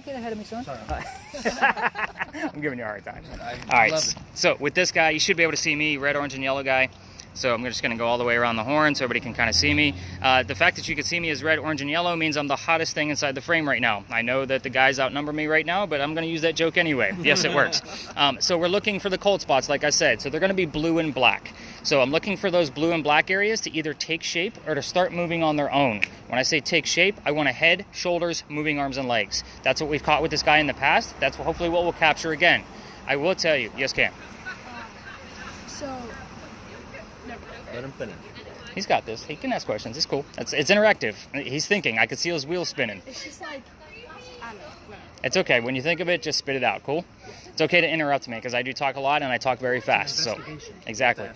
Don't get ahead of me, son. Sorry. I'm giving you a hard time. All right, so with this guy, you should be able to see me, red, orange, and yellow guy. So I'm just going to go all the way around the horn so everybody can kind of see me. The fact that you can see me as red, orange, and yellow means I'm the hottest thing inside the frame right now. I know that the guys outnumber me right now, but I'm going to use that joke anyway. Yes, it works. So we're looking for the cold spots, like I said. So they're going to be blue and black. So I'm looking for those blue and black areas to either take shape or to start moving on their own. When I say take shape, I want a head, shoulders, moving arms, and legs. That's what we've caught with this guy in the past. That's hopefully what we'll capture again. I will tell you. Yes, Cam? Let him finish. He's got this. He can ask questions. It's cool. It's interactive. He's thinking. I could see his wheels spinning. It's just like, I don't know. It's okay. When you think of it, just spit it out. Cool? It's okay to interrupt me because I do talk a lot and I talk very fast. So exactly.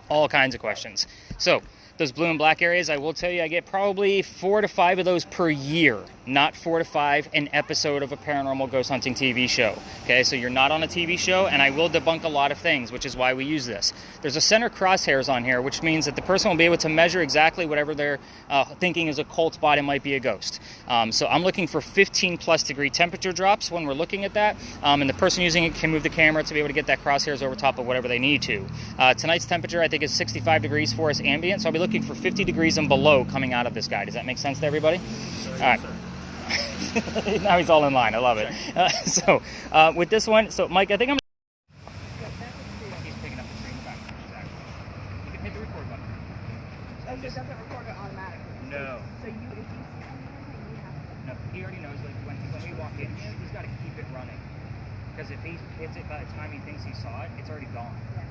All kinds of questions. So those blue and black areas, I will tell you, I get probably 4 to 5 of those per year, not 4 to 5 an episode of a paranormal ghost hunting TV show. Okay, so you're not on a TV show, and I will debunk a lot of things, which is why we use this. There's a center crosshairs on here, which means that the person will be able to measure exactly whatever they're thinking is a cold spot. It might be a ghost. So I'm looking for 15 plus degree temperature drops when we're looking at that, and the person using it can move the camera to be able to get that crosshairs over top of whatever they need to. Tonight's temperature, I think, is 65 degrees for us ambient, so I'll be looking for 50 degrees and below coming out of this guy. Does that make sense to everybody? All right. Now he's all in line. I love it. So with this one, so Mike, I think I'm... He's picking up the screen back. Exactly. You can hit the record button. Oh, so it doesn't record it automatically? No. So if you see something, you have to... No, he already knows, like, when we walk in here, he's got to keep it running. Because if he hits it by the time he thinks he saw it, it's already gone. Yes.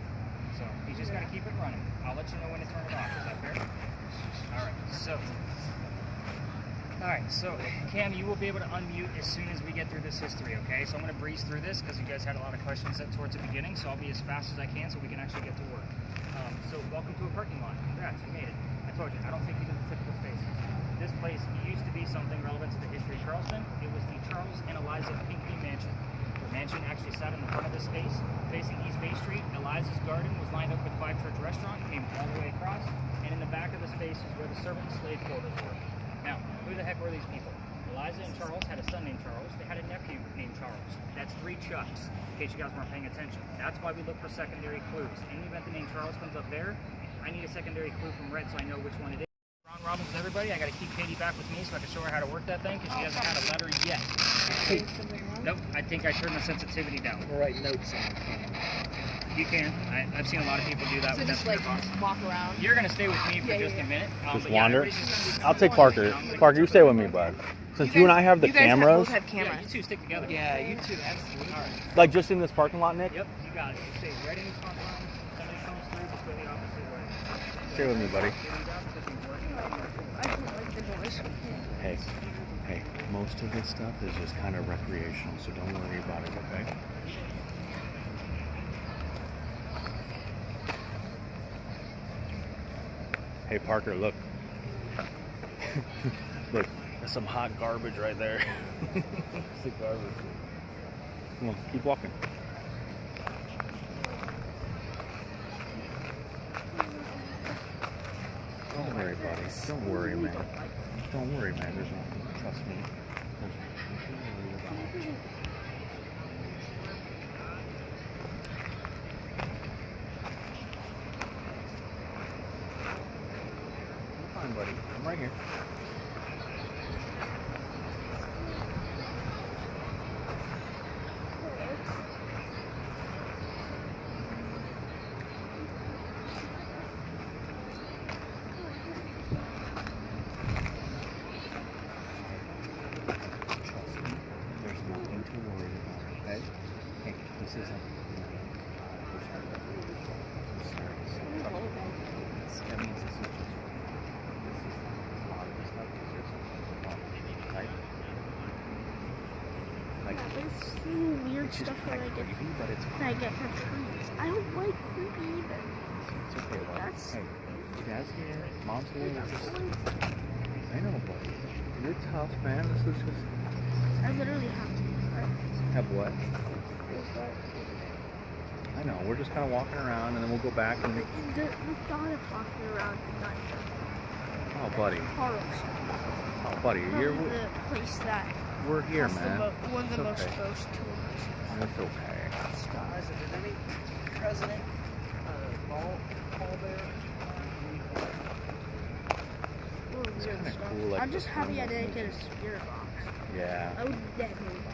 So he's just got to keep it running. I'll let you know when to turn it off. Is that fair? All right, so Cam, you will be able to unmute as soon as we get through this history, okay? So I'm going to breeze through this because you guys had a lot of questions towards the beginning, so I'll be as fast as I can so we can actually get to work. So welcome to a parking lot. Congrats, you made it. I told you, I don't take you to the typical spaces. This place used to be something relevant to the history of Charleston. It was the Charles and Eliza Pinckney Mansion. The mansion actually sat in the front of this space, facing East Bay Street. Eliza's garden was lined up with Five Church Restaurant, came all the way across, and in the back of the space is where the servant and slave quarters were. Now, who the heck were these people? Eliza and Charles had a son named Charles. They had a nephew named Charles. That's 3 Chucks, in case you guys weren't paying attention. That's why we look for secondary clues. In the event the name Charles comes up there, I need a secondary clue from Red so I know which one it is. Wrong Robins, everybody. I got to keep Katie back with me so I can show her how to work that thing because she hasn't had a letter yet. Hey. Nope, I think I turned the sensitivity down. We'll write notes on the phone. You can. I've seen a lot of people do that. So with just that like box. walk around? You're going to stay with me for just a minute. Just but wander. Yeah, I'll take Parker. Parker, you stay with me, bud. Since you and I have the cameras, both have cameras. Yeah, you two stick together. Yeah, you two, absolutely. All right. like just in this parking lot, Nick. Yep, you got it. You stay right in the front line. Somebody comes through, just go the opposite way. Stay with me, buddy. I don't like the noise. Hey, most of this stuff is just kind of recreational, so don't worry about it, okay? Hey, Parker, look. Look, there's some hot garbage right there. It's the garbage. Come on, keep walking. Don't worry, buddy. Don't worry, man. Don't worry, man. There's nothing. Trust me. There's nothing to worry about. You're fine, buddy. I'm right here. Weird stuff that I get from trees. I don't like creepy either. It's okay, buddy. That's... Hey, Dad's here. Mom's here. I know, buddy. You're tough, man. This is just... I literally Have what? I know. We're just kind of walking around, and then we'll go back and... The thought of walking around at night. Oh, buddy. Horrors. Oh, buddy. You're... The place that We're here, That's man. one of the It's most okay. ghost tours. It's okay. Guys, did any president ball there? Weird kinda stuff. cool, like I'm just the happy I film didn't get a movies. spirit box. Yeah. I would definitely buy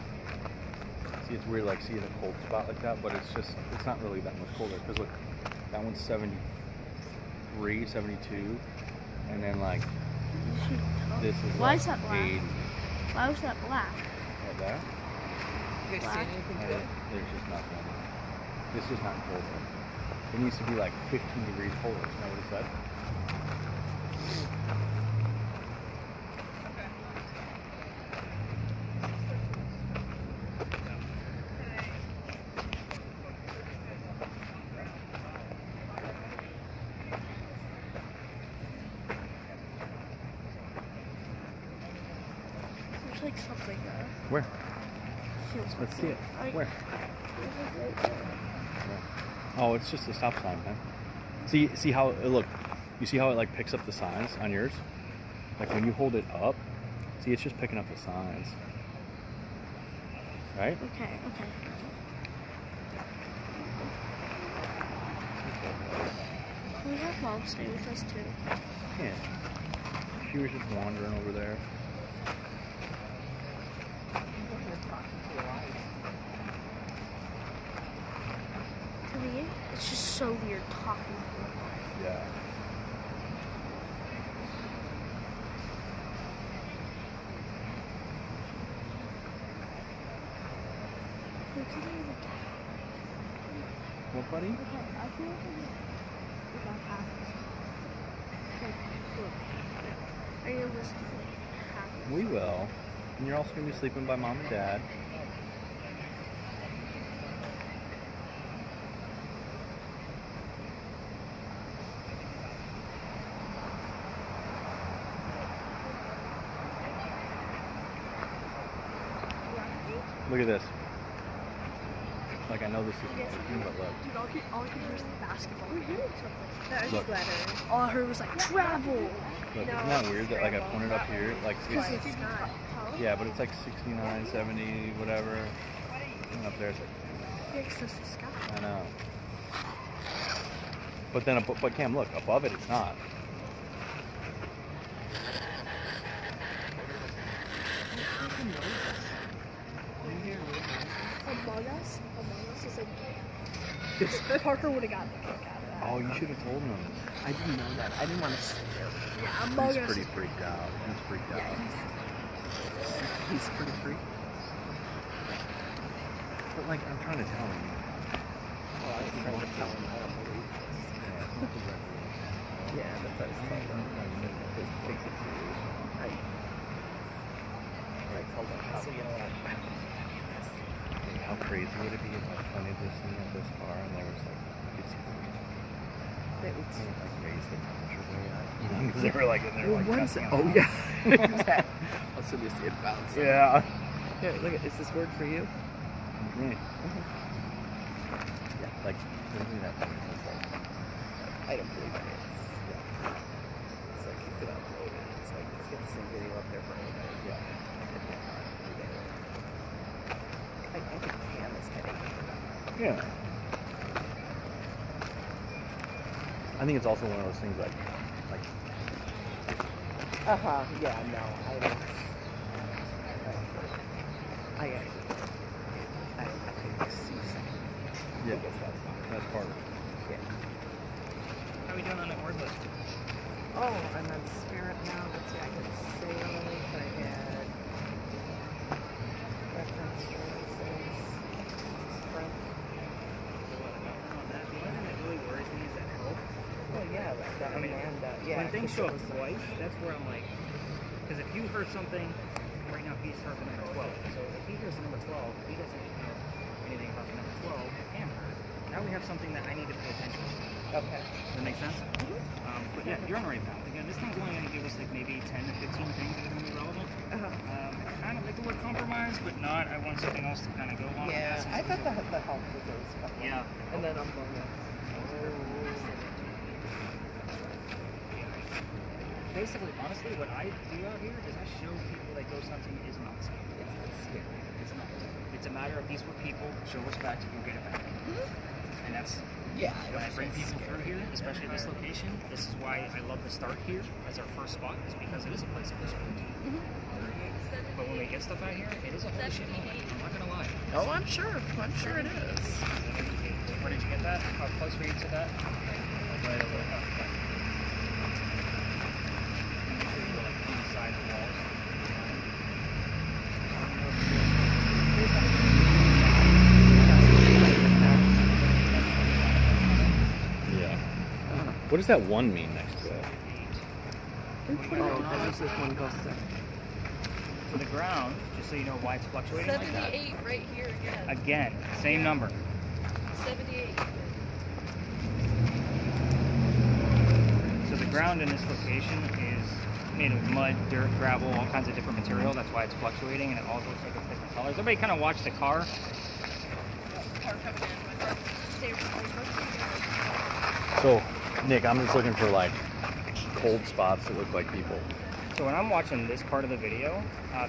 See, it's weird, like seeing a cold spot like that, but it's not really that much colder. Cause look, that one's 73, 72, and then like it. You should tell. this is Why like is that black? 80. Why was that black? Like that? You guys see Black. anything Uh, good? There's just nothing. This is not cold. It needs to be like 15 degrees colder. Isn't that what it said? There's like something there. Where? Feels Let's like see it. Like, Where? feels like right there. Oh, it's just a stop sign, man. See how it look? You see how it like picks up the signs on yours? Like when you hold it up, see it's just picking up the signs. Right? Okay, okay. Can we have mom stay with us too? Yeah. She was just wandering over there. To me, it's just so weird talking to her. Yeah. We could have a cat. What, buddy? Okay, I feel like if I have like realistically have We will. And you're also gonna be sleeping by mom and dad. Look at this. Like I know this is working, but look. Dude, all I could hear was the basketball. We're hitting something. That was Look. letters. All I heard was like travel. Look, isn't that weird that like I pointed up here, like Because it's, it's not. yeah, but it's like 69, 70, whatever. And up there it's like, Makes us the sky. I know. But then, but Cam, look, above it, it's not. Among Us is a game. Parker would have gotten a kick out of that. Oh, you should have told him. I didn't know that. I didn't want to scare him. Yeah, Among He's Us pretty is freaked out. He's freaked out. He's pretty free. But like, I'm trying to tell him. Well, I was trying to tell him I don't believe this. Yeah, that's what I was telling him. Just takes it serious. Right. I told him how. So, you know what? How crazy would it be if I planted this thing at this car and there was like, it's It was. like raise the temperature way up? You know, because they were like in there Well, like what is testing it? it Oh, out. yeah. Also, you see it bounce. Yeah. Here, look at. Is this word for you? Yeah. Like, maybe that's what it's like. I don't believe it is. Yeah. It's like you could upload it. It's like let's get the same video up there for everybody. Yeah. I think Cam is heading. Yeah. I think it's also one of those things like Yeah. No, I don't. I actually. I can see something. yeah, I guess that's part of it. Yeah. How are we doing on the word list? Oh, I'm on Spirit now. Let's see. I can sales. I had reference choices. Front. The only thing that really worries me is that help. Oh yeah, that I mean, Amanda. Yeah. when things show up because it was- twice, that's where I'm like, because if you heard something, right now he's heard the number 12. So if he hears the number 12, he doesn't know anything about the number 12 that Cam heard. Now we have something that I need to pay attention to. Okay. Does that make sense? But yeah, you're on the right path. Again, this thing's only going to give us like maybe 10 to 15 things that are going to be relevant. Kind of like the word compromise, but not. I want something else to kind of go along Yeah, with that. I thought the help with those couple. Yeah. And then I'm going to. Basically, honestly, what I do out here is I show people that ghost hunting is not scary. a matter of these were people, show respect, you'll get it back. And that's Yeah. when I bring people through here, especially this location. This is why I love to start here as our first spot, is because it is a place of respect. But when we get stuff out here, it is a holy shit moment. I'm not gonna lie. Oh, I'm sure. I'm sure it is. Where did you get that? How close were you to that? Like right over there. Make sure you go like inside the walls. Yeah. What does that one mean next to it? Oh, this one goes there. So the ground, just so you know why it's fluctuating like that. 78 right here again. Again, same number. 78. So the ground in this location is made of mud, dirt, gravel, all kinds of different material. That's why it's fluctuating, and it all looks like it's different colors. Everybody kind of watch the car. Car coming in. My car. Stay So, Nick, I'm just looking for like cold spots that look like people. So when I'm watching this part of the video,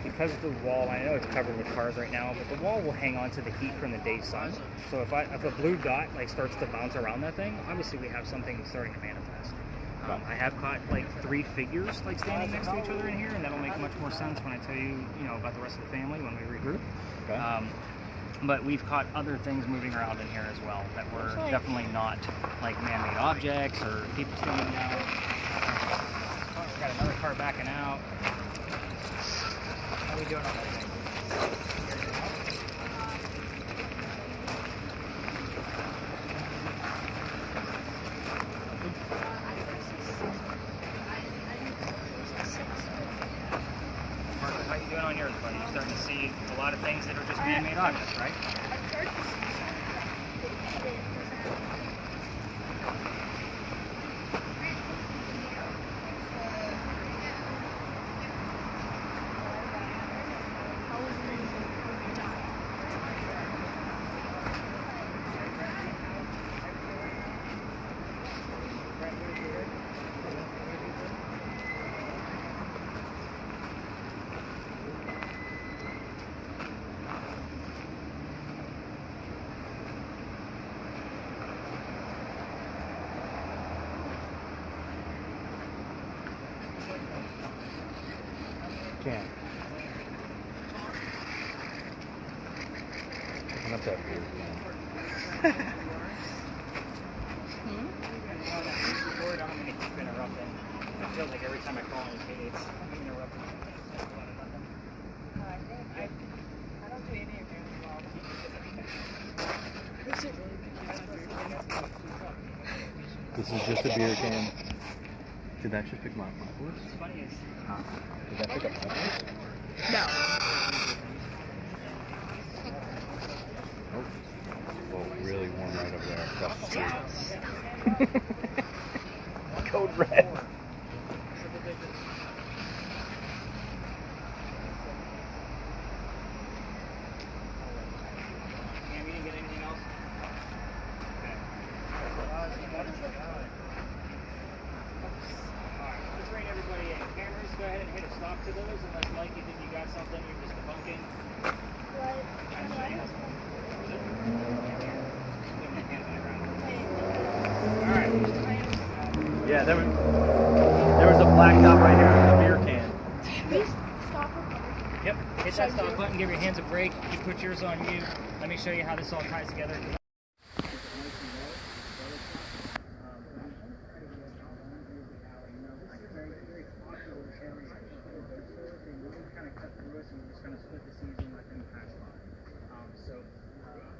because the wall, I know it's covered with cars right now, but the wall will hang on to the heat from the day's sun. So if a blue dot like starts to bounce around that thing, obviously we have something starting to manifest. I have caught like 3 figures like standing next to each other in here, and that'll make much more sense when I tell you, about the rest of the family when we regroup. Okay. But we've caught other things moving around in here as well that were definitely not like man-made objects or people standing down. We got another car backing out. How are we doing on that thing? Marcus, how you doing on yours, buddy? You're starting to see a lot of things that are just man-made objects, right? Can. I'm up to that beer can. I don't mean to keep interrupting. It feels like every time I call on it's interrupting. I don't do any of This is just a beer can. Did that just pick my voice? What's funny is, Did that pick up my voice? No. Oh. Whoa, really warm right over there across the street. Code red. Cam, you didn't get anything else? Okay. Alright, let's bring everybody in. Cameras, go ahead and hit a stop to those unless Mike, you think you got something you're just debunking. Alright. Yeah, there was a black dot right here with a beer can. Please stop recording. Yep, hit that stop button, give your hands a break. You put yours on mute. Let me show you how this all ties together.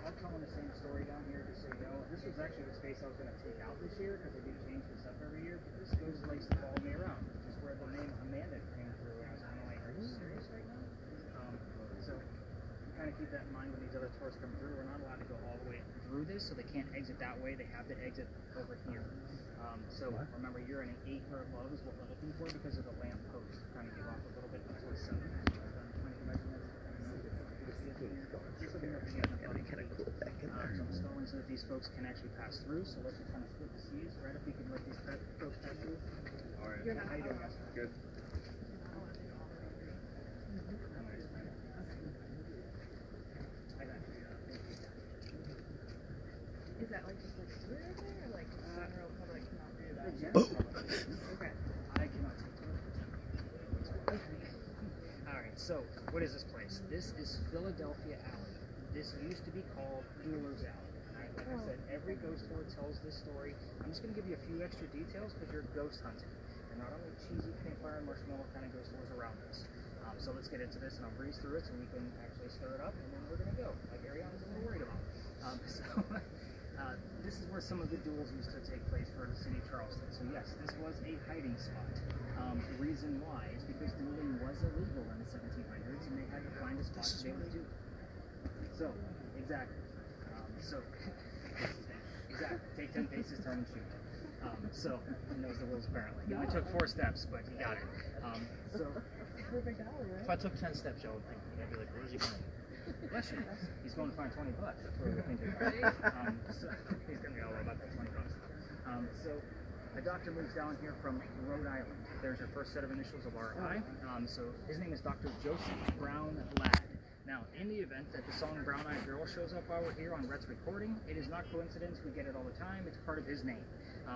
I'll tell them the same story down here just so you know. This was actually the space I was going to take out this year because they do change this up every year. But this ghost likes to follow me around, which is where the name Amanda came through. And I was kind of like, are you serious right now? So kind of keep that in mind when these other tours come through. We're not allowed to go all the way through this, so they can't exit that way. They have to exit over here. So remember, you're in an 8 or above is what we're looking for because of the lamp post. Kind of give off a little bit until it's 7. So I'm stalling so that these folks can actually pass through. So let's just kind of split the seas. Right, if we can let these folks pass through. All right. You're not. How you doing, guys? Good. I got Boom. Okay. I cannot take it. Alright, so what is this place? This is Philadelphia Alley. This used to be called Jewelers Alley. Like I said, every ghost tour tells this story. I'm just going to give you a few extra details because you're ghost hunting. And not only cheesy campfire and marshmallow kind of ghost tours around this. So let's get into this and I'll breeze through it so we can actually stir it up and then we're going to go. Like Ariana's a little worried about. This is where some of the duels used to take place for the city of Charleston. So yes, this was a hiding spot. The reason why is because dueling was illegal in the 1700s and they had to find a spot to be able to do it. So, exactly. Exactly. Take 10 paces, turn and shoot. So, he knows the rules apparently. He only took 4 steps, but he got it. If I took 10 steps, y'all would think, I'd be like, where's he going? Bless you. He's going to find $20. That's what we're thinking. So, he's going to be all about that $20. So, the doctor moves down here from Rhode Island. There's your first set of initials of RI. So, his name is Dr. Joseph Brown Ladd. Now, in the event that the song Brown Eyed Girl shows up while we're here on RHETT's recording, it is not coincidence. We get it all the time. It's part of his name.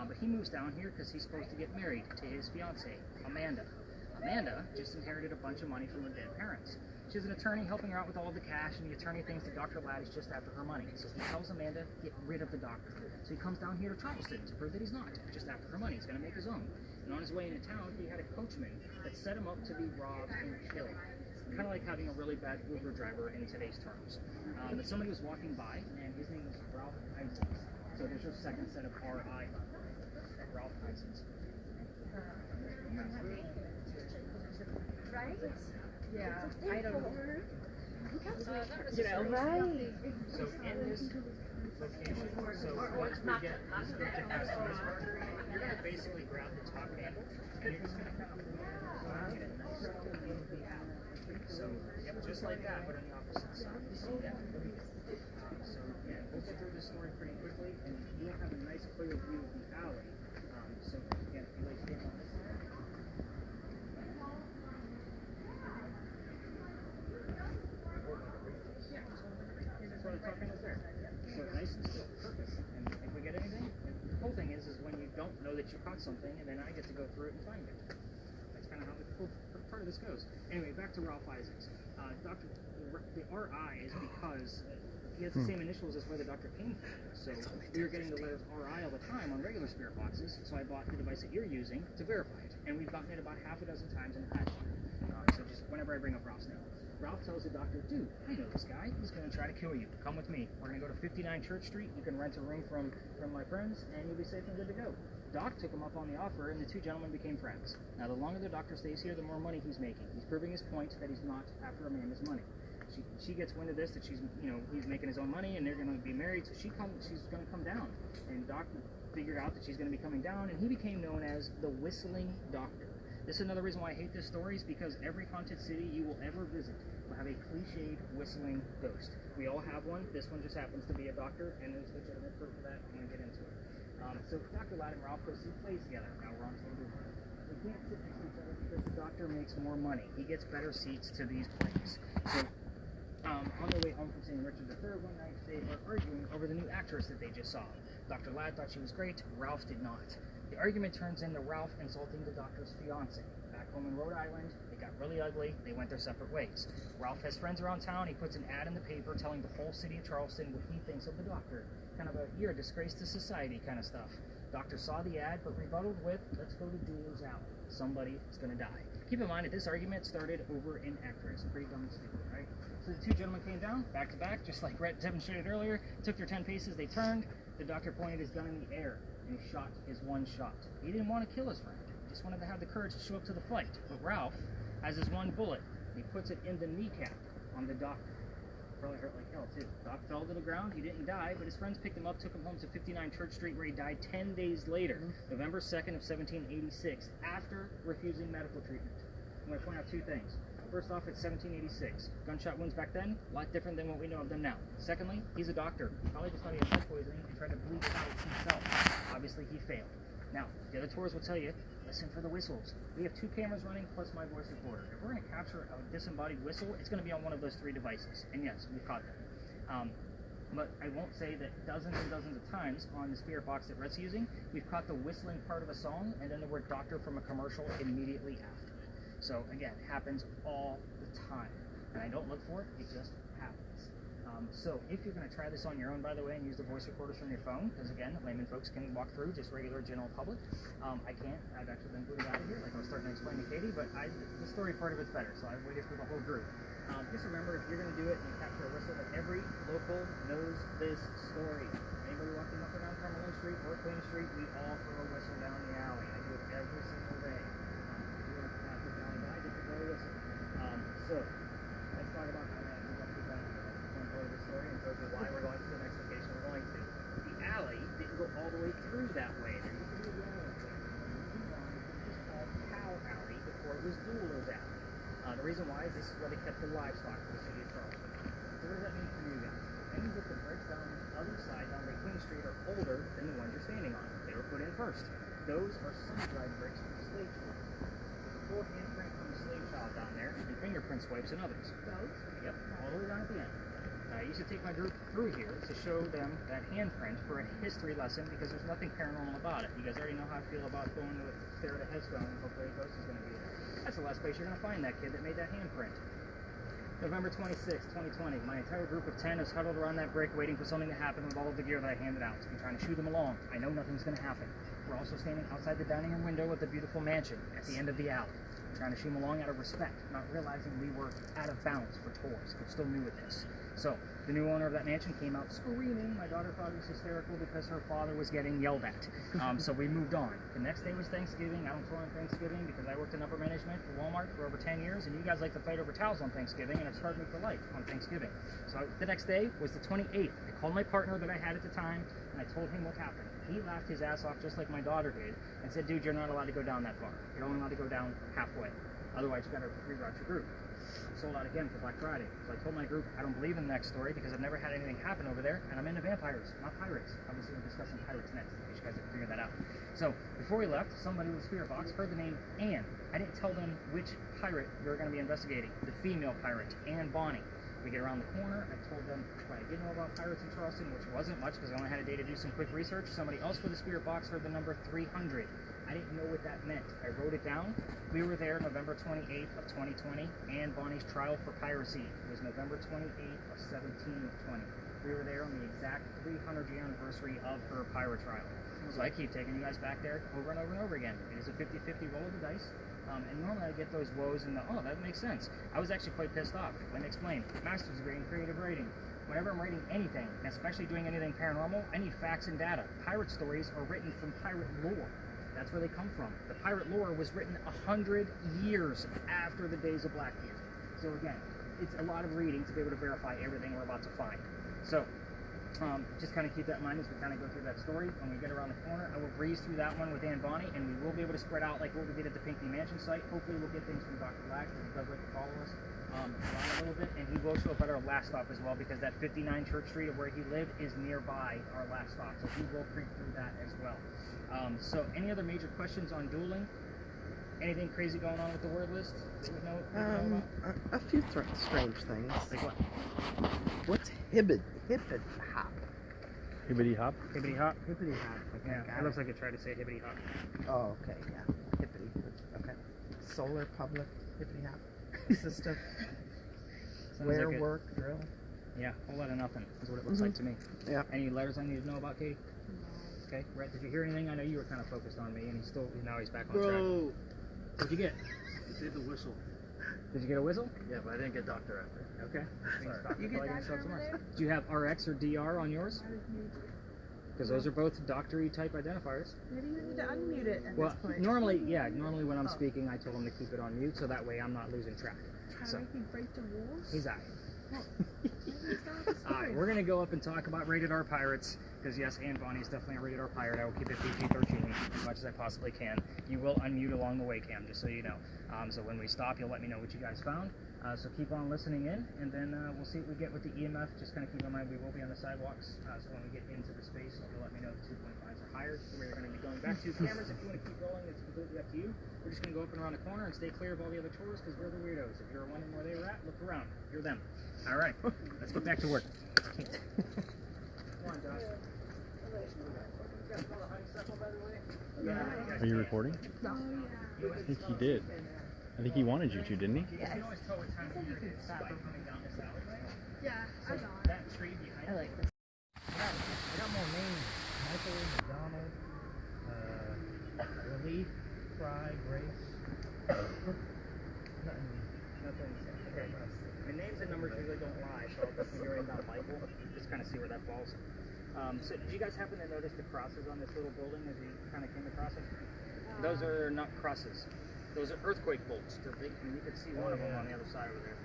But he moves down here because he's supposed to get married to his fiancée, Amanda. Amanda just inherited a bunch of money from her dead parents. She's an attorney helping her out with all the cash, and the attorney thinks that Dr. Ladd is just after her money. So he tells Amanda, get rid of the doctor. So he comes down here to Charleston to prove that he's not just after her money. He's going to make his own. And on his way into town, he had a coachman that set him up to be robbed and killed. Kind of like having a really bad Uber driver in today's terms. But somebody was walking by, and his name was Ralph Isaacs. So there's your second set of RI. Ralph Isaacs. Right? Yeah, I don't know. You know, right? So in this location, so once we get this big difference to this part, you're going to basically grab the top handle, and you're just going to kind of pull it and get it nice and clean out. So, yep, just like that, but on the opposite side. So, yeah, we'll get through this story pretty quickly, and you'll have a nice clear view of the alley. So, again, if you like stay on this side. Yeah, that's why the top handle's there. So, nice and still, perfect. And if we get anything, the cool thing is when you don't know that you caught something, and then I get to go through it and find it. That's kind of how the cool part of this goes. Anyway, back to Ralph Isaacs. The RI is because he has the same initials as where the doctor came from. So we were getting the letters RI all the time on regular spirit boxes, so I bought the device that you're using to verify it. And we've gotten it about half a dozen times in the past year. So just whenever I bring up Ralph's name. Ralph tells the doctor, dude, I know this guy. He's going to try to kill you. Come with me. We're going to go to 59 Church Street. You can rent a room from my friends, and you'll be safe and good to go. Doc took him up on the offer, and the two gentlemen became friends. Now, the longer the doctor stays here, the more money he's making. He's proving his point that he's not after Amanda's money. She gets wind of this, that he's making his own money, and they're going to be married, so she's going to come down. And Doc figured out that she's going to be coming down, and he became known as the Whistling Doctor. This is another reason why I hate this story, is because every haunted city you will ever visit will have a cliched whistling ghost. We all have one. This one just happens to be a doctor, and there's legitimate proof of that. I'm going to get into it. So Dr. Ladd and Ralph go see plays together. Now we're on table 1. They can't sit next to each other because the doctor makes more money. He gets better seats to these plays. So on their way home from seeing Richard III one night, they were arguing over the new actress that they just saw. Dr. Ladd thought she was great. Ralph did not. The argument turns into Ralph insulting the doctor's fiancée. Back home in Rhode Island, it got really ugly. They went their separate ways. Ralph has friends around town. He puts an ad in the paper telling the whole city of Charleston what he thinks of the doctor. Kind of a, you're a disgrace to society kind of stuff. Doctor saw the ad, but rebutted with, let's go to Jewelers Alley. Somebody is going to die. Keep in mind that this argument started over an actress. Pretty dumb and stupid, right? So the two gentlemen came down, back to back, just like Rhett demonstrated earlier. Took their 10 paces, they turned. The doctor pointed his gun in the air, and he shot his one shot. He didn't want to kill his friend. He just wanted to have the courage to show up to the fight. But Ralph has his one bullet. He puts it in the kneecap on the doctor. Probably hurt like hell, too. Doc fell to the ground. He didn't die, but his friends picked him up, took him home to 59 Church Street, where he died 10 days later, November 2nd of 1786, after refusing medical treatment. I'm going to point out two things. First off, it's 1786. Gunshot wounds back then, a lot different than what we know of them now. Secondly, he's a doctor. He probably just thought he had lead poisoning and tried to bleed it out himself. Obviously, he failed. Now, the other tours will tell you, listen for the whistles. We have 2 cameras running plus my voice recorder. If we're going to capture a disembodied whistle, it's going to be on one of those 3 devices. And yes, we caught them. but I won't say that dozens and dozens of times on the spirit box that RHETT's using, we've caught the whistling part of a song and then the word doctor from a commercial immediately after it. So again, it happens all the time. And I don't look for it, it just happens. So if you're going to try this on your own, by the way, and use the voice recorders from your phone, because again, layman folks can walk through, just regular general public. I can't. I've actually been booted out of here, like I was starting to explain to Katie, but the story part of it's better, so I waited for the whole group. Just remember, if you're going to do it and you capture a whistle, that every local knows this story. Anybody walking up and down Cumberland Street or Queen Street, we all throw a whistle down the alley. I do it every single day. If you're not the down guy, get to throw a whistle. So let's talk about how that moves up to that one part of the story and tells you why we're going to the next location we're going to. The alley didn't go all the way through that way. There used to be a alley there. It was called Cow Alley before it was Dueler's Alley. The reason why is this is where they kept the livestock for the city of Charleston. So what does that mean for you guys? That means that the bricks down the other side, down by Queen Street, are older than the ones you're standing on. They were put in first. Those are sun-dried bricks from the slave child. There's a full handprint from the slave child down there, and fingerprint swipes and others. Those? Yep, all the way down at the end. I used to take my group through here to show them that handprint for a history lesson because there's nothing paranormal about it. You guys already know how I feel about going to stare at a headstone and hopefully a ghost is going to be there. That's the last place you're going to find that kid that made that handprint. November 26, 2020, my entire group of 10 is huddled around that brick waiting for something to happen with all of the gear that I handed out. I'm trying to shoo them along. I know nothing's going to happen. We're also standing outside the dining room window of the beautiful mansion at the end of the alley. Trying to shoo them along out of respect, not realizing we were out of bounds for tours. We're still new at this. So, the new owner of that mansion came out screaming. My daughter thought it was hysterical because her father was getting yelled at. So we moved on. The next day was Thanksgiving. I don't tour on Thanksgiving because I worked in upper management for Walmart for over 10 years, and you guys like to fight over towels on Thanksgiving, and it scarred me for life on Thanksgiving. So the next day was the 28th. I called my partner that I had at the time, and I told him what happened. He laughed his ass off just like my daughter did, and said, dude, you're not allowed to go down that far. You're only allowed to go down halfway. Otherwise, you got to reroute your group. Sold out again for Black Friday. So I told my group I don't believe in the next story because I've never had anything happen over there, and I'm into vampires, not pirates. Obviously, we're discussing pirates next, in case you guys have figured that out. So before we left, somebody with a spirit box heard the name Anne. I didn't tell them which pirate we were going to be investigating. The female pirate, Anne Bonny. We get around the corner. I told them what I did know about pirates in Charleston, which wasn't much because I only had a day to do some quick research. Somebody else with a spirit box heard the number 300. I didn't know what that meant. I wrote it down. We were there November 28th of 2020. Anne Bonny's trial for piracy was November 28th of 1720. We were there on the exact 300th anniversary of her pirate trial. So I keep taking you guys back there over and over and over again. It is a 50-50 roll of the dice. And normally I get those woes and oh, that makes sense. I was actually quite pissed off. Let me explain. Master's degree in creative writing. Whenever I'm writing anything, and especially doing anything paranormal, I need facts and data. Pirate stories are written from pirate lore. That's where they come from. The pirate lore was written 100 years after the days of Blackbeard. So again, it's a lot of reading to be able to verify everything we're about to find. So, just kind of keep that in mind as we kind of go through that story. When we get around the corner, I will breeze through that one with Anne Bonny, and we will be able to spread out like what we did at the Pinckney Mansion site. Hopefully we'll get things from Dr. Black, because he does like to follow us around a little bit, and he will show up at our last stop as well, because that 59 Church Street of where he lived is nearby our last stop, so he will creep through that as well. So any other major questions on dueling? Anything crazy going on with the word list that you know about? A few strange things. Like what? What's hibbid hop? Hibbity hop. Hibbity hop? Hibbity hop. Okay, Yeah, got it looks it. like it tried to say hibbity hop. Oh, okay, yeah. Hippity. Okay. Solar public hippity hop system. Sounds Where, like it. work, drill. Yeah, a whole lot of nothing is what it looks like to me. Yeah. Any letters I need to know about, Katie? Okay, Rhett, did you hear anything? I know you were kind of focused on me, and now he's back on track. Bro, What'd you get? I did the whistle. Did you get a whistle? Yeah, but I didn't get doctor after. Okay. Sorry. You get doctor over there? Do you have RX or DR on yours? Because those are both doctor-y type identifiers. Maybe you need to unmute it at Well, this point. normally when I'm speaking, I told him to keep it on mute, so that way I'm not losing track. Trying So to make me break the rules? he's out. Maybe it's not the All right, story. we're going to go up and talk about rated R pirates, because yes, Anne Bonny is definitely a rated R pirate. I will keep it PG-13 as much as I possibly can. You will unmute along the way, Cam, just so you know. So when we stop, you'll let me know what you guys found. So keep on listening in, and then we'll see what we get with the EMF. Just kind of keep in mind we will be on the sidewalks, so when we get into the space, you'll let me know if the 2.5s are higher. So we're going to be going back to cameras. If you want to keep rolling, it's completely up to you. We're just going to go up and around the corner and stay clear of all the other tours, because we're the weirdos. If you're wondering where they were at, look around. You're them. All right, let's get back to work. Are you recording? No. I think he did. I think he wanted you to, didn't he? Yeah, I know. I like this. I got more names. Michael, McDonald, Relief, Fry, Grace. Nothing. Okay. The names and numbers usually don't lie, so I'll definitely write down Michael. Just kind of see where that falls. So did you guys happen to notice the crosses on this little building as you kind of came across it? Those are not crosses. Those are earthquake bolts. They're big, and you can see one of them on the other side over there.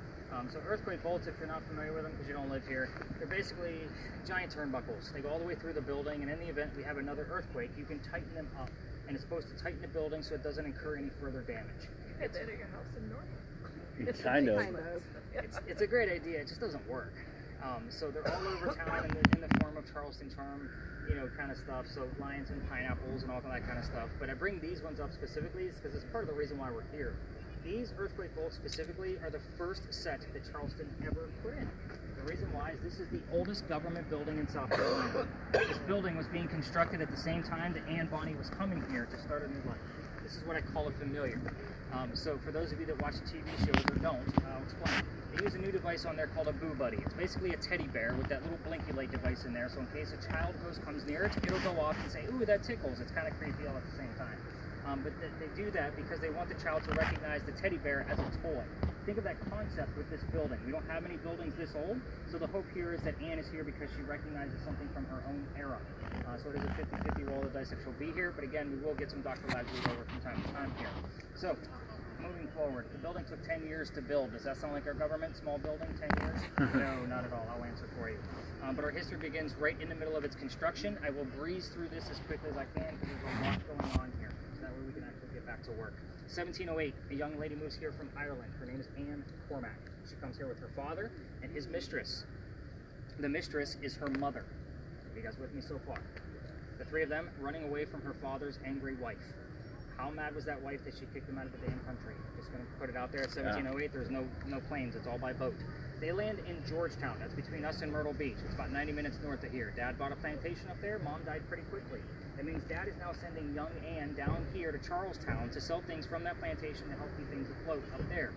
So earthquake bolts, if you're not familiar with them because you don't live here, they're basically giant turnbuckles. They go all the way through the building, and in the event we have another earthquake, you can tighten them up. And it's supposed to tighten the building so it doesn't incur any further damage. You had that at your house in North. Kind of. It's a great idea. It just doesn't work. So they're all over town in the form of Charleston charm, you know, kind of stuff. So lions and pineapples and all that kind of stuff. But I bring these ones up specifically because it's part of the reason why we're here. These earthquake bolts specifically are the first set that Charleston ever put in. The reason why is this is the oldest government building in South Carolina. This building was being constructed at the same time that Anne Bonny was coming here to start a new life. This is what I call a familiar. So for those of you that watch TV shows or don't, I'll explain. They use a new device on there called a Boo Buddy. It's basically a teddy bear with that little blinky light device in there, so in case a child comes near it, it'll go off and say, ooh, that tickles. It's kind of creepy all at the same time. But they do that because they want the child to recognize the teddy bear as a toy. Think of that concept with this building. We don't have any buildings this old, so the hope here is that Anne is here because she recognizes something from her own era. So it is a 50-50 roll of the dice if she'll be here, but again, we will get some Dr. Ladley over from time to time here. So, moving forward, the building took 10 years to build. Does that sound like our government? Small building, 10 years? No, not at all. I'll answer for you. But our history begins right in the middle of its construction. I will breeze through this as quickly as I can because there's a lot going on here. So that way we can actually get back to work. 1708, a young lady moves here from Ireland. Her name is Anne Cormack. She comes here with her father and his mistress. The mistress is her mother. Are you guys with me so far? The three of them running away from her father's angry wife. How mad was that wife that she kicked him out of the damn country? Just going to put it out there. At 1708, there's no planes. It's all by boat. They land in Georgetown. That's between us and Myrtle Beach. It's about 90 minutes north of here. Dad bought a plantation up there. Mom died pretty quickly. That means Dad is now sending young Anne down here to Charlestown to sell things from that plantation to help keep things afloat up there.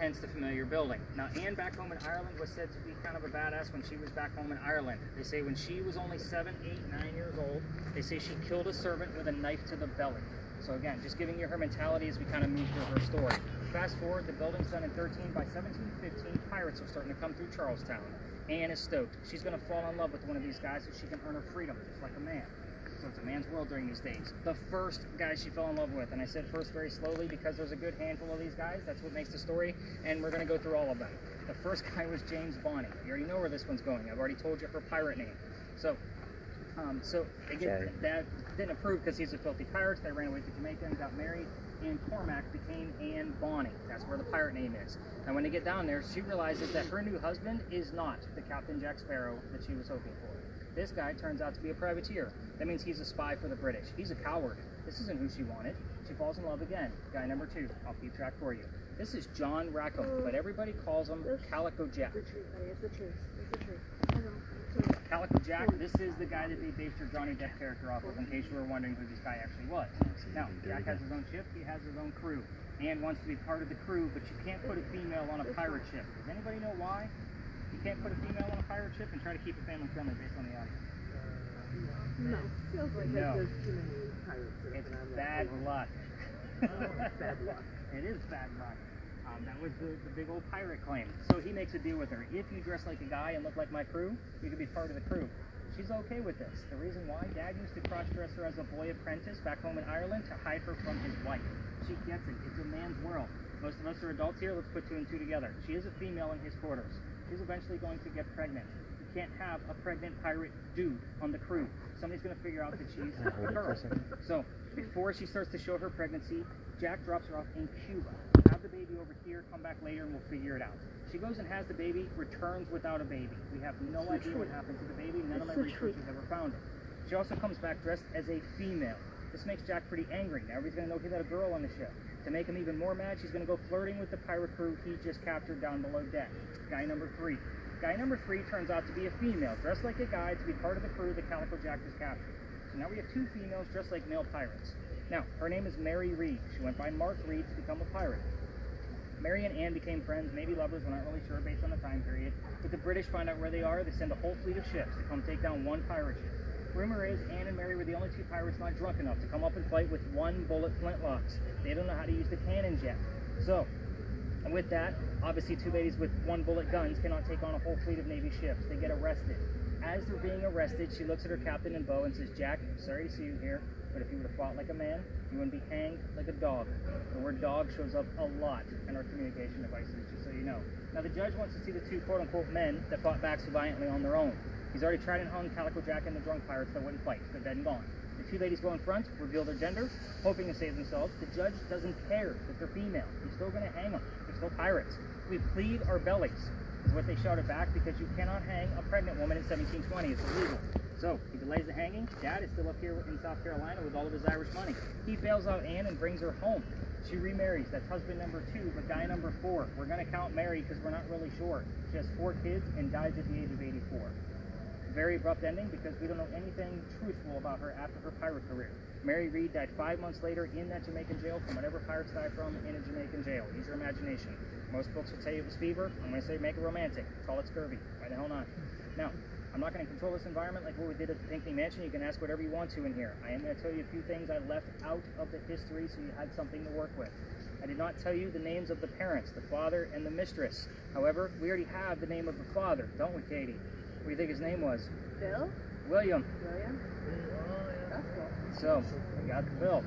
Hence the familiar building. Now, Anne back home in Ireland was said to be kind of a badass when she was back home in Ireland. They say when she was only 7, 8, 9 years old, they say she killed a servant with a knife to the belly. So again, just giving you her mentality as we kind of move through her story. Fast forward, the building's done in 13. By 1715, pirates are starting to come through Charlestown. Anne is stoked. She's going to fall in love with one of these guys so she can earn her freedom, just like a man. So it's a man's world during these days. The first guy she fell in love with, and I said first very slowly because there's a good handful of these guys. That's what makes the story, and we're going to go through all of them. The first guy was James Bonny. You already know where this one's going. I've already told you her pirate name. So again, that didn't approve because he's a filthy pirate. They ran away to Jamaica and got married. Anne Cormack became Anne Bonny. That's where the pirate name is. And when they get down there, she realizes that her new husband is not the Captain Jack Sparrow that she was hoping for. This guy turns out to be a privateer. That means he's a spy for the British. He's a coward. This isn't who she wanted. She falls in love again. Guy number 2. I'll keep track for you. This is John Rackham, but everybody calls him Calico Jack. It's the truth, buddy. It's the truth. It's the truth. Calico Jack, this is the guy that they based your Johnny Depp character off of, in case you were wondering who this guy actually was. Now, Jack has his own ship, he has his own crew. Anne wants to be part of the crew, but you can't put a female on a pirate ship. Does anybody know why? You can't put a female on a pirate ship and try to keep it family friendly based on the audience. No. Feels like No. there's too many pirates. It's bad luck. Bad luck. It is bad luck. That was the big old pirate claim. So he makes a deal with her. If you dress like a guy and look like my crew, you can be part of the crew. She's okay with this. The reason why, Dad used to cross-dress her as a boy apprentice back home in Ireland to hide her from his wife. She gets it. It's a man's world. Most of us are adults here. Let's put 2 and 2 together. She is a female in his quarters. She's eventually going to get pregnant. You can't have a pregnant pirate dude on the crew. Somebody's going to figure out that she's a girl. So before she starts to show her pregnancy, Jack drops her off in Cuba. Have the baby over here, come back later, and we'll figure it out. She goes and has the baby, returns without a baby. We have no idea what happened to the baby. None of my researchers ever found it. She also comes back dressed as a female. This makes Jack pretty angry. Now everybody's going to know he let a girl on the ship. To make him even more mad, she's going to go flirting with the pirate crew he just captured down below deck. Guy number 3. Guy number 3 turns out to be a female, dressed like a guy to be part of the crew that Calico Jack just captured. So now we have 2 females dressed like male pirates. Now, her name is Mary Reed. She went by Mark Reed to become a pirate. Mary and Anne became friends, maybe lovers, we're not really sure based on the time period. But the British find out where they are, they send a whole fleet of ships to come take down one pirate ship. Rumor is Anne and Mary were the only 2 pirates not drunk enough to come up and fight with 1-bullet flintlocks. They don't know how to use the cannons yet. So, and with that, obviously 2 ladies with 1-bullet guns cannot take on a whole fleet of Navy ships. They get arrested. As they're being arrested, she looks at her captain and beau and says, "Jack, sorry to see you here, but if you would have fought like a man, you wouldn't be hanged like a dog." The word dog shows up a lot in our communication devices, just so you know. Now, the judge wants to see the 2 quote-unquote men that fought back so valiantly on their own. He's already tried and hung Calico Jack and the drunk pirates that wouldn't fight. They're dead and gone. The 2 ladies go in front, reveal their gender, hoping to save themselves. The judge doesn't care that they're female. He's still going to hang them. They're still pirates. We plead our bellies, is what they shouted back, because you cannot hang a pregnant woman in 1720. It's illegal. So he delays the hanging. Dad is still up here in South Carolina with all of his Irish money. He bails out Anne and brings her home. She remarries. That's husband number 2, but guy number 4. We're going to count Mary because we're not really sure. She has 4 kids and dies at the age of 84. Very abrupt ending because we don't know anything truthful about her after her pirate career. Mary Reed died 5 months later in that Jamaican jail from whatever pirates die from in a Jamaican jail. Use your imagination. Most books would say it was fever. I'm going to say make it romantic. Call it scurvy. Why the hell not? Now, I'm not going to control this environment like what we did at the Pinckney Mansion. You can ask whatever you want to in here. I am going to tell you a few things I left out of the history so you had something to work with. I did not tell you the names of the parents, the father and the mistress. However, we already have the name of the father, don't we, Katie? What do you think his name was? Bill? William. William? That's cool. So, we got Bill.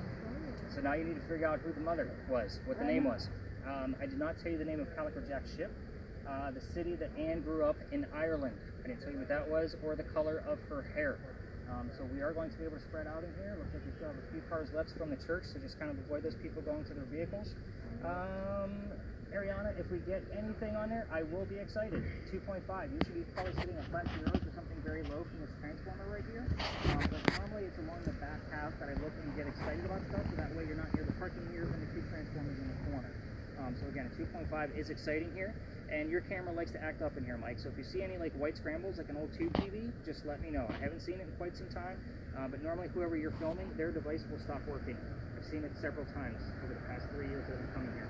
So now you need to figure out who the mother was, what the name was. I did not tell you the name of Calico Jack's ship, the city that Anne grew up in Ireland. I didn't tell you what that was, or the color of her hair. So we are going to be able to spread out in here. Looks like we still have a few cars left from the church, so just kind of avoid those people going to their vehicles. Ariana, if we get anything on there, I will be excited. 2.5. You should be probably sitting at flat zeros or something very low from this transformer right here. But normally it's along the back half that I look and get excited about stuff, so that way you're not near the parking mirrors and the 2 transformers in the corner. So again, a 2.5 is exciting here, and your camera likes to act up in here, Mike. So if you see any like white scrambles, like an old tube TV, just let me know. I haven't seen it in quite some time, but normally whoever you're filming, their device will stop working. I've seen it several times over the past 3 years that I've been coming here.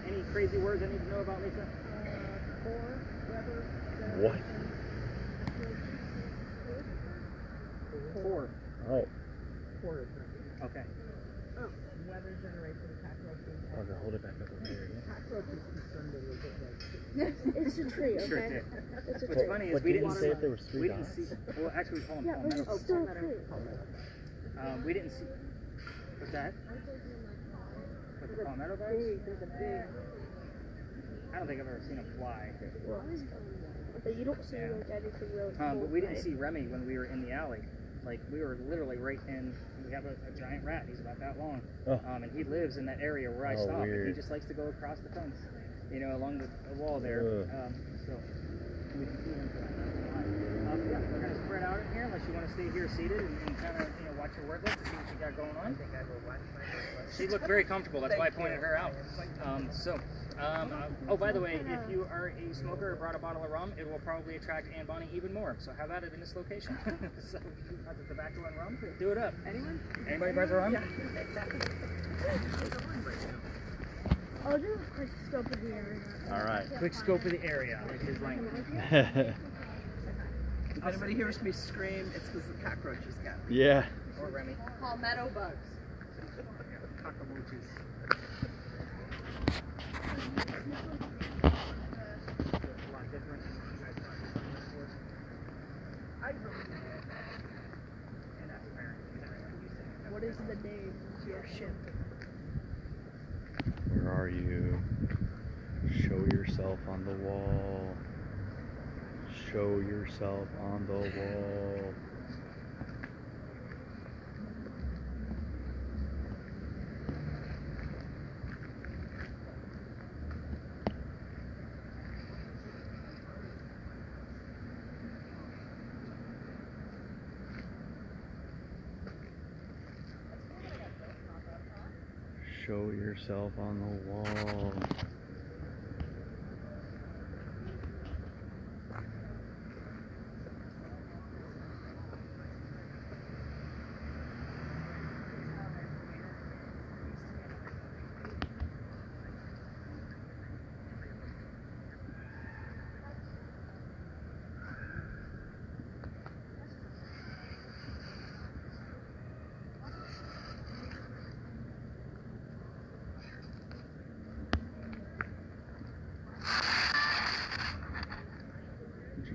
Any crazy words I need to know about, Lisa? What? 4. Oh. Okay. Weather generation cockroaches. Okay, hold it back up over here. Cockroaches concerned a little bit like. It's a tree, okay? Sure did. It's a What's tree. funny is But we didn't didn't say if there was 3 we didn't dots. see. Well, actually, we call them Yeah, but palmettos. it's still a tree. We didn't see. What's that? What, the palmetto bugs? There's a big. I don't think I've ever seen a fly. Well, but you don't see like anything really cool. But we didn't see Remy when we were in the alley. Like, we were literally right in. We have a giant rat. He's about that long. Oh. And he lives in that area where I Oh, stop. And he weird. just likes to go across the fence, you know, along the wall there. So we can see him. Yeah, we're going to spread out in here unless you want to stay here seated and kind of, you know, watch your work list to see what you got going on. She looked very comfortable. That's why I pointed her out. Oh, by the way, if you are a smoker or brought a bottle of rum, it will probably attract Anne Bonnie even more. So have at it in this location. So if you want the tobacco and rum, do it up. Anyone? Anybody brought the rum? I'll do a quick scope of the area. All right. Quick scope of the area. Like his language. If anybody hears me scream, it's because the cockroaches got me. Yeah. Or Remy. Palmetto bugs. Cockroaches. What is the name of your ship? Where are you? Show yourself on the wall. Show yourself on the wall. Show yourself on the wall.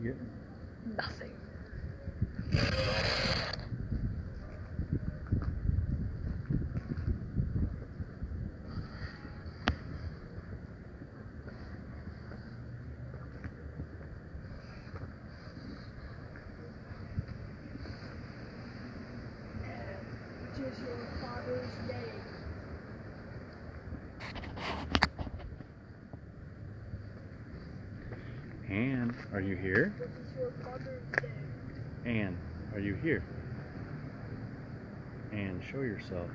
getting? Nothing. Which is your father's name? Anne, are you here? What is your father's name? Anne, are you here? Anne, show yourself.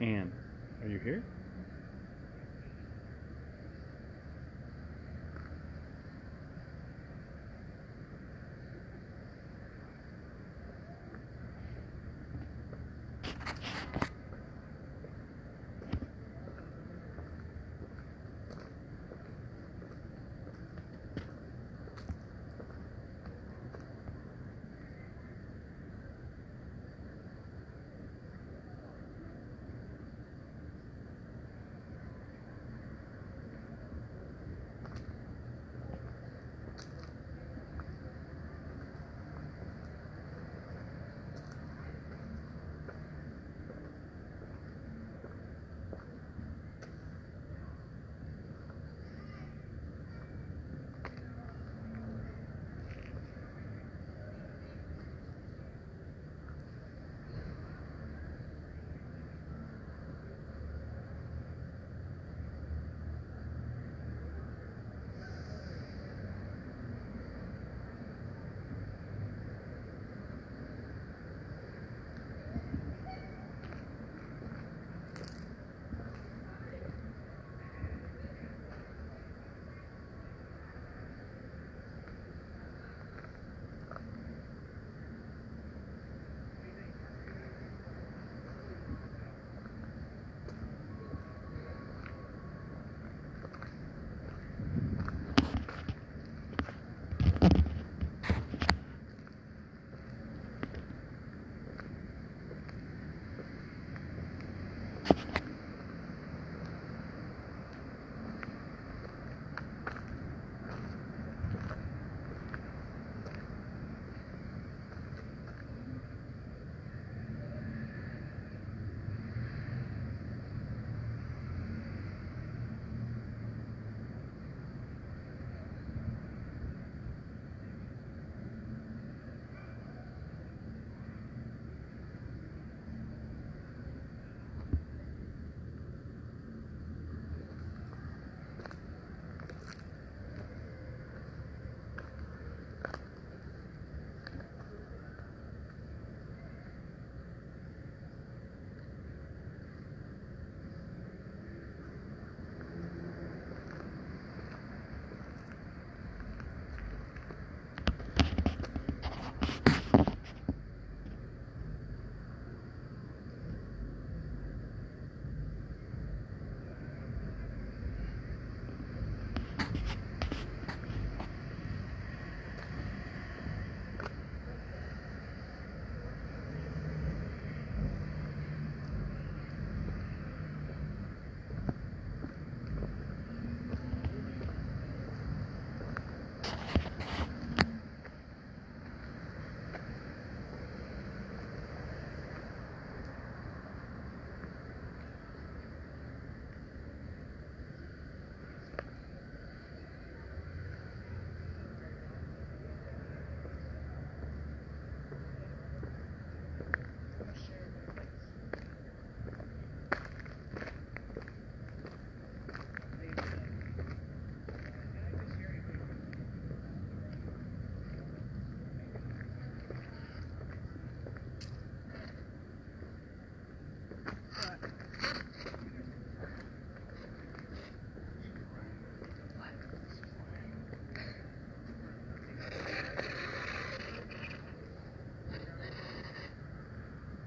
Anne, are you here?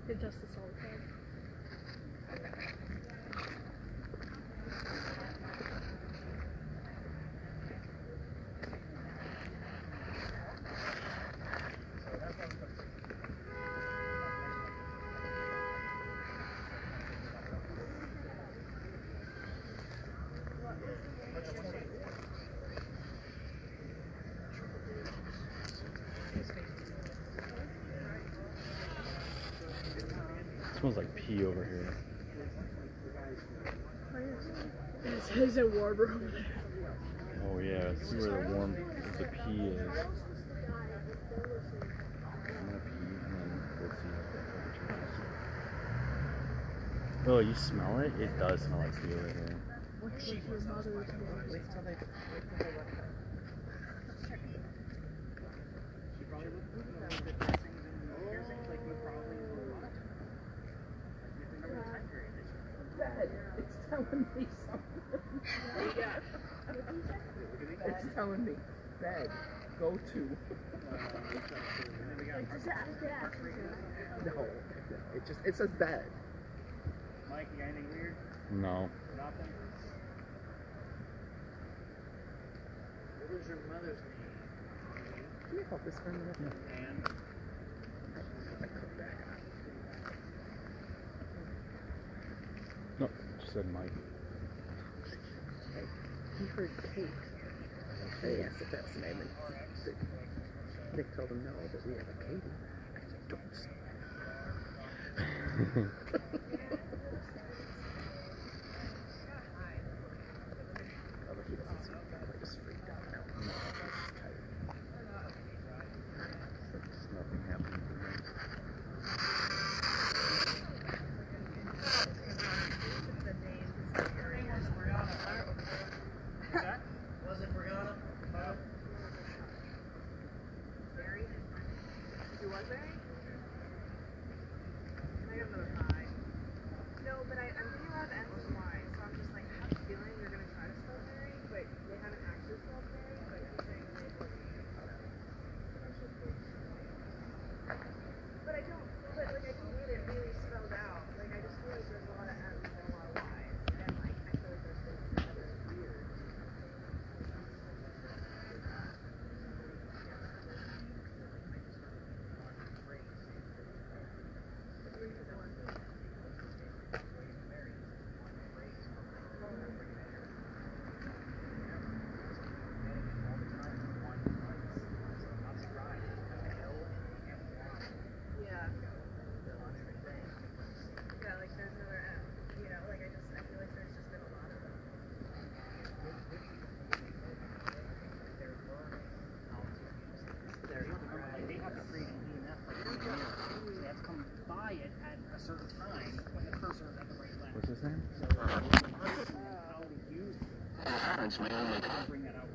Did Justice all the time. It smells like pee over here. There's a warmer over there. Oh yeah, see where the warm the pee is. I'm gonna pee and then we'll see what the temperature is. Oh, you smell it? It does smell like pee over here. What's your mother doing? Wait till they let her. She probably would put the piercings and piercings like would probably do a lot. Remember the time period that she Dad, it's telling me something. Yeah. It's telling me, bed, go to. No, it says bed. Mike, you got anything weird? No. Nothing? What was your mother's name? Can you hold this for a minute? And I cooked that. No, just said Mike. He heard Kate. They asked if that's the name, and Nick told him no, but we have a Katie. I said, don't say that. Oh, but he doesn't seem like just freaked out now. No, he's just tired. There's nothing happening for me. Was it Brianna? Mary? You was Mary? I got another high. No, but I'm thinking about the S-Y, so I'm just like, I have a feeling they're gonna try to spell Mary, but they haven't actually spelled Mary, but I'm saying they will. But I don't need it really spelled out. Like, I just feel like there's a lot of M's and a lot of Y's, and like, I feel like there's things that are weird. Yeah. Yeah, like there's another M. You know, like I feel like there's just been a lot of them. They have to create an EMF like they have to come by it at a certain time when the cursor is at the right length. What's his name? So how to use it. Bring that out.